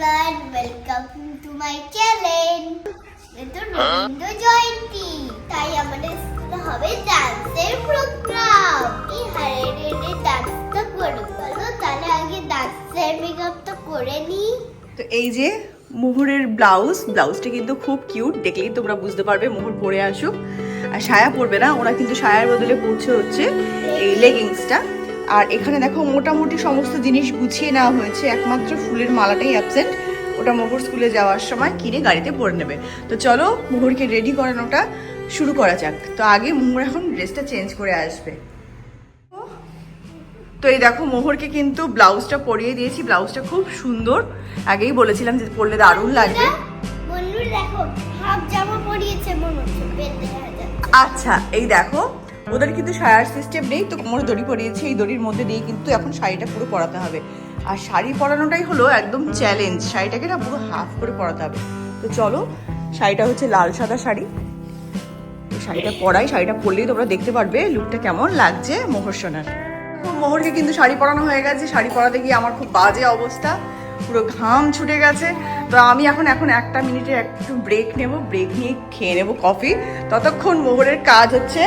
everyone, welcome to my channel. এটা রবীন্দ্র জয়ন্তী, তাই আমাদের স্কুলে হবে ডান্সের প্রোগ্রাম। এই হারের ডান্সটা করবো, বলো তাহলে আগে ডান্সের মেকআপটা করে নি। তো এই যে মোহরের ব্লাউজটা কিন্তু খুব কিউট, দেখলেই তোমরা বুঝতে পারবে মোহর পরে আসুক। আর সায়া পরবে না, ওরা কিন্তু সায়ার বদলে পরছে হচ্ছে এই লেগিংসটা। আর এখানে দেখো মোটামুটি সমস্ত জিনিস গুছিয়ে নেওয়া হয়েছে, একমাত্র ফুলের মালাটাই অ্যাবসেন্ট, ওটা মোহর স্কুলে যাওয়ার সময় কিনে গাড়িতে পরে নেবে। তো চলো মোহরকে রেডি করানোটা শুরু করা যাক। তো আগে মোহর এখন ড্রেসটা চেঞ্জ করে আসবে। তো এই দেখো মোহরকে কিন্তু ব্লাউজটা পরিয়ে দিয়েছি, ব্লাউজটা খুব সুন্দর, আগেই বলেছিলাম যে পরলে দারুণ লাগবে। বন্ধু দেখো হাফ জামা পরিয়েছে মনে হচ্ছে পেট দেখা যাচ্ছে। আচ্ছা এই দেখো ওদের কিন্তু শাড়ির সিস্টেম নেই, তো কোমরে দড়ি পরিয়েছে, এই দড়ির মধ্যে দিয়ে কিন্তু এখন শাড়িটা পুরো পরাতে হবে। আর শাড়ি পরানোটাই হলো একদম চ্যালেঞ্জ, শাড়িটাকে না পুরো হাফ করে পরাতে হবে। তো চলো, শাড়িটা হচ্ছে লাল সাদা শাড়ি, শাড়িটা পরাই, শাড়িটা পরলেই তোমরা দেখতে পারবে লুকটা কেমন লাগছে মোহর সোনার। মোহরকে কিন্তু শাড়ি পরানো হয়ে গেছে, শাড়ি পরাতে গিয়ে আমার খুব বাজে অবস্থা, পুরো ঘাম ছুটে গেছে। তো আমি এখন একটা মিনিটের একটু ব্রেক নেব, ব্রেক নিয়ে খেয়ে নেবো কফি। ততক্ষণ মোহরের কাজ হচ্ছে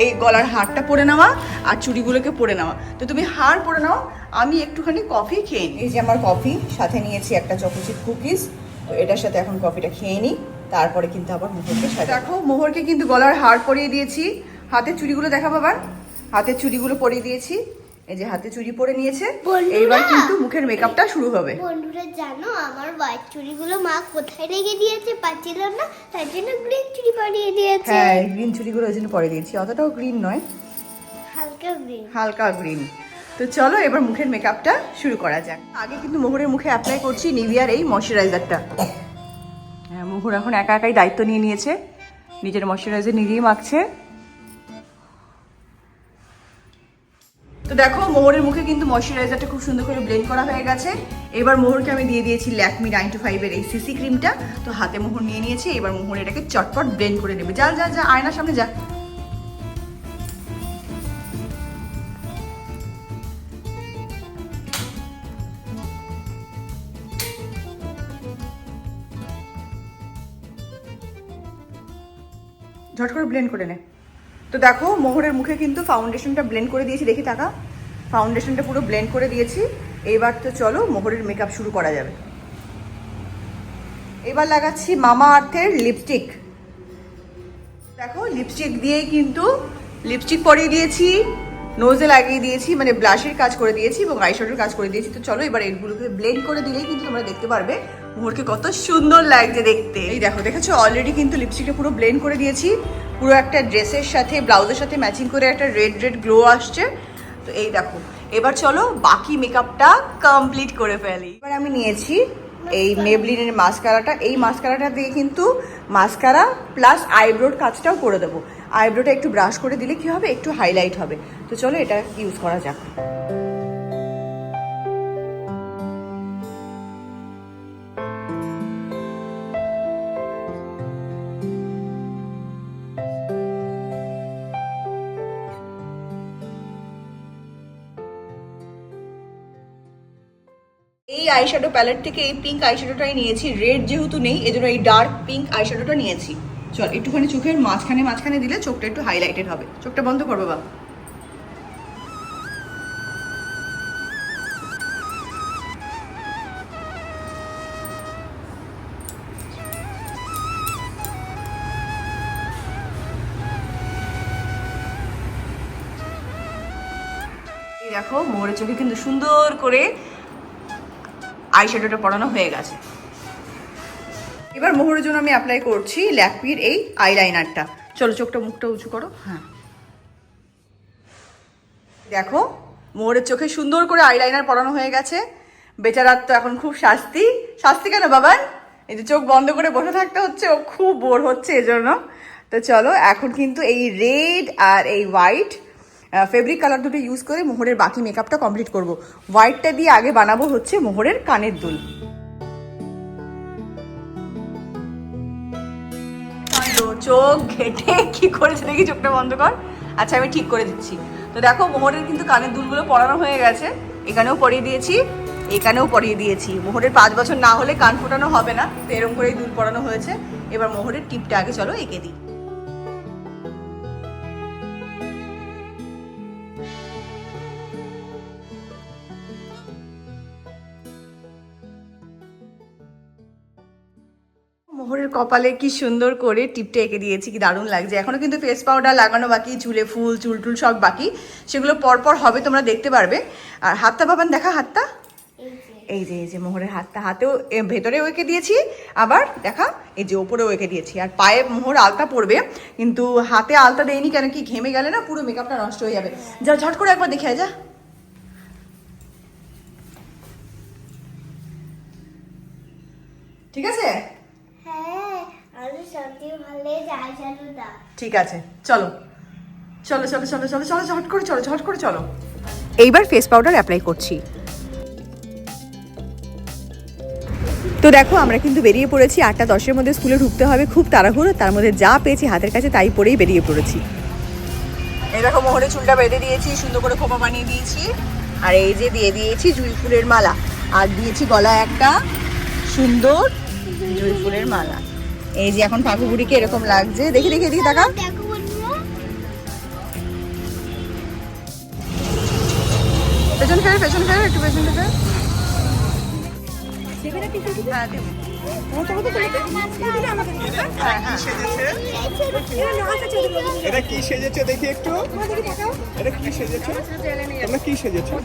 এই গলার হারটা পরে নেওয়া আর চুড়িগুলোকে পরে নেওয়া। তো তুমি হার পরে নাও, আমি একটুখানি কফি খেয়ে নিই। এই যে আমার কফি, সাথে নিয়েছি একটা চকোচিপ কুকিজ। তো এটার সাথে এখন কফিটা খেয়ে নিই, তারপরে কিন্তু আবার মোহরকে সাথে। দেখো মোহরকে কিন্তু গলার হার পরিয়ে দিয়েছি, হাতের চুড়িগুলো দেখা বাবার, হাতের চুড়িগুলো পরিয়ে দিয়েছি। এই যে হাতে চুড়ি পরে নিয়েছে, এইবার কিন্তু মুখের মেকআপটা শুরু হবে। বন্ধুরা জানো আমার হোয়াইট চুড়িগুলো মা কোথায় রেখে দিয়েছে, পাচ্ছিল না, তার জন্য গ্রিন চুড়ি পরিয়ে দিয়েছে। হ্যাঁ গ্রিন চুড়িগুলো ওই জন্য পরে দিয়েছি, অতটাও গ্রিন নয়, হালকা গ্রিন, হালকা গ্রিন। তো চলো এবার মুখের মেকআপটা শুরু করা যাক। আগে কিন্তু মোহরের মুখে অ্যাপ্লাই করছি নিভিয়ার এই ময়শ্চারাইজারটা। হ্যাঁ মোহর এখন একা একাই দায়িত্ব নিয়ে নিয়েছে, নিজের ময়শ্চারাইজার নিজেই মাখছে। তো দেখো মোহরের মুখে কিন্তু ময়শ্চারাইজারটা খুব সুন্দর করে ব্লেন্ড করা হয়ে গেছে। এবার মোহরকে আমি দিয়ে দিয়েছি ল্যাকমি 925 এর এই সিসি ক্রিমটা। তো হাতে মোহর নিয়ে নিয়েছে, এবার মোহর এটাকে চটপট ব্লেন্ড করে নেবে। যা যা যা আয়নার সামনে যা। ঝট করে ব্লেন্ড করে নে। তো দেখো মোহরের মুখে কিন্তু ফাউন্ডেশনটা ব্লেন্ড করে দিয়েছি, দেখি টাকা, ফাউন্ডেশনটা পুরো ব্লেন্ড করে দিয়েছি। এবার তো চলো মোহরের মেকআপ শুরু করা যাবে। এবার লাগাচ্ছি মামা আর্থের লিপস্টিক। দেখো লিপস্টিক দিয়েই কিন্তু লিপস্টিক পরিয়ে দিয়েছি, নোজে লাগিয়ে দিয়েছি, মানে ব্লাশের কাজ করে দিয়েছি এবং আইশ্যাডোর কাজ করে দিয়েছি। তো চলো এবার এগুলোকে ব্লেন্ড করে দিলেই কিন্তু তোমরা দেখতে পারবে মোহরকে কত সুন্দর লাগছে দেখতে। এই দেখো, দেখেছো অলরেডি কিন্তু লিপস্টিকটা পুরো ব্লেন্ড করে দিয়েছি, পুরো একটা ড্রেসের সাথে ব্লাউজের সাথে ম্যাচিং করে একটা রেড রেড গ্লো আসছে। তো এই দেখো এবার চলো বাকি মেকআপটা কমপ্লিট করে ফেলি। এবার আমি নিয়েছি এই মেবলিনের মাস্কারাটা, এই মাস্কারাটা দিয়ে কিন্তু মাস্কারা প্লাস আইব্রোর কাজটাও করে দেবো। আইব্রোটা একটু ব্রাশ করে দিলে কি হবে, একটু হাইলাইট হবে। তো চলো এটা ইউজ করা যাক। এই আইশ্যাডো প্যালেট থেকে এই পিঙ্ক আইশ্যাডোটাই নিয়েছি, রেড যেহেতু নেই এজন্য এই ডার্ক পিঙ্ক আইশ্যাডোটা নিয়েছি। চল একটুখানি চোখের মাঝখানে দিলে চোখটা একটু হাইলাইটেড হবে। চোখটা বন্ধ করবো বাবা। এই দেখো মোহরের চোখে কিন্তু সুন্দর করে আইশ্যাডোটা পরানো হয়ে গেছে। এবার মোহরের জন্য আমি অ্যাপ্লাই করছি ল্যাকমির এই আইলাইনারটা। চলো চোখটা মুখটা উঁচু করো। হ্যাঁ দেখো মোহরের চোখে সুন্দর করে আইলাইনার পরানো হয়ে গেছে। বেচারার তো এখন খুব শাস্তি। শাস্তি কেন বাবার? এই যে চোখ বন্ধ করে বসে থাকতে হচ্ছে, ও খুব বোর হচ্ছে এজন্য। তো চলো এখন কিন্তু এই রেড আর এই হোয়াইট ফেব্রিক কালার দুটো ইউজ করে মোহরের বাকি মেকআপটা কমপ্লিট করব। হোয়াইটটা দিয়ে আগে বানাবো হচ্ছে মোহরের কানের দুল। চোখ ঘেটে কি করেছে দেখি, চোখটা বন্ধ কর। আচ্ছা আমি ঠিক করে দিচ্ছি। তো দেখো মোহরের কিন্তু কানের দুলগুলো পরানো হয়ে গেছে, এখানেও পরিয়ে দিয়েছি। এখানেও পরিয়ে দিয়েছি। মোহরের 5 বছর না হলে কান ফোটানো হবে না, তো এরকম করেই দুল পরানো হয়েছে। এবার মোহরের টিপটা আগে চলো এঁকে দিই। মোহরের কপালে কি সুন্দর করে টিপটা এঁকে দিয়েছি, কি দারুণ লাগছে। এখনো কিন্তু ফেস পাউডার লাগানো বাকি, চুলে ফুল চুল টুল সব বাকি, সেগুলো পরপর হবে, তোমরা দেখতে পারবে। আর হাতটা বাবান দেখা, হাতটা এই যে মোহরের হাতটা, হাতেও ভেতরেও এঁকে দিয়েছি, আবার দেখা এই যে ওপরেও এঁকে দিয়েছি। আর পায়ে মোহর আলতা পড়বে, কিন্তু হাতে আলতা দেয়নি কেন কি ঘেমে গেলে না পুরো মেকআপটা নষ্ট হয়ে যাবে। যা ঝট করে একবার দেখে আয়, যা। ঠিক আছে, হ্যাঁ আমি সত্যি ভালো যাই জানো না। ঠিক আছে, চলো চলো চলো চলো চলো চলো ঝট করে চলো, ঝট করে চলো। এইবার ফেস পাউডার অ্যাপ্লাই করছি। তো দেখো আমরা কিন্তু বেরিয়ে পড়েছি, 8:10-এর মধ্যে স্কুলে ঢুকতে হবে, খুব তাড়াহুড়ো, তার মধ্যে যা পেয়েছি হাতের কাছে তাই পরেই বেরিয়ে পড়েছি। এই দেখো মোহরে চুলটা বেঁধে দিয়েছি, সুন্দর করে খোপা বানিয়ে দিয়েছি, আর এই যে দিয়ে দিয়েছি জুঁই ফুলের মালা, আর দিয়েছি গলায় একটা সুন্দর জুঁই ফুলের মালা। এই যে এখন কাকু বুড়িকে এরকম লাগছে, দেখি দেখি এদিকে তাকা। দেখো বন্ধুরা, পেছন ফের একটু পেছন ফের। হ্যাঁ দেবো। এটা কি সেজেছে দেখি একটু, এটা কি সেজেছে, তোমরা কি সেজেছো?